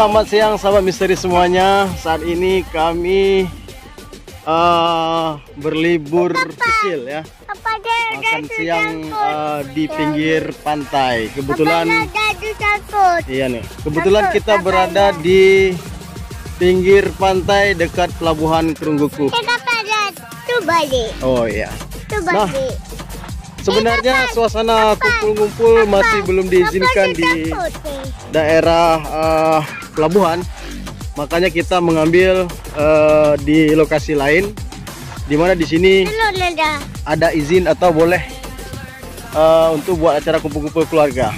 Selamat siang sahabat misteri semuanya. Saat ini kami berlibur kecil ya. Makan siang di pinggir pantai. Kebetulan iya nih. Kebetulan kita berada di pinggir pantai dekat pelabuhan Kerungguku. Oh iya. Nah, sebenarnya suasana kumpul-kumpul masih belum diizinkan di daerah pelabuhan, makanya kita mengambil di lokasi lain, dimana di sini ada izin atau boleh untuk buat acara kumpul-kumpul keluarga.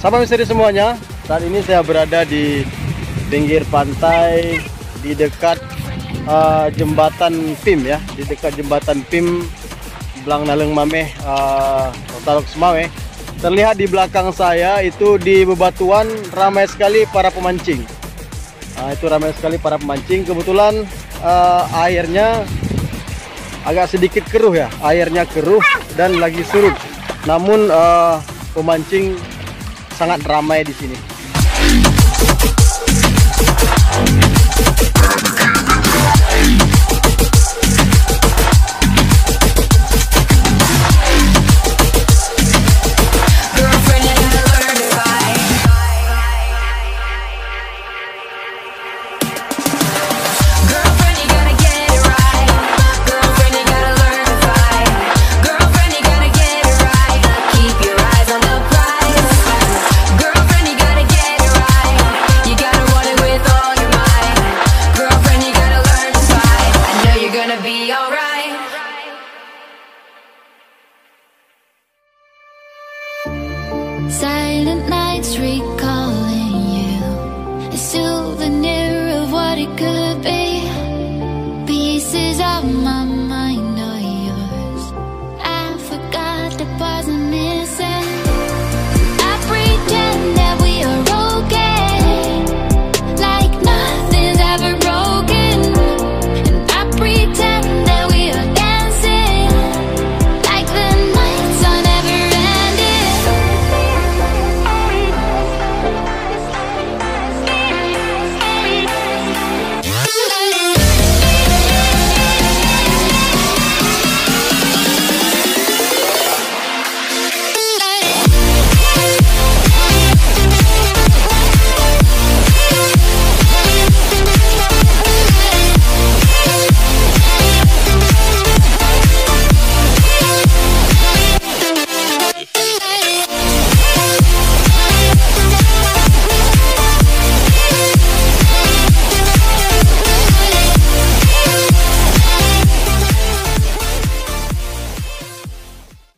Sahabat misteri semuanya, saat ini saya berada di pinggir pantai di dekat jembatan PIM ya, di dekat jembatan PIM Blang Naleng Mameh Otalok Semawe. Terlihat di belakang saya itu di bebatuan ramai sekali para pemancing. Itu ramai sekali para pemancing. Kebetulan airnya agak sedikit keruh ya, airnya keruh dan lagi surut. Namun pemancing sangat ramai di sini. Silent nights recalling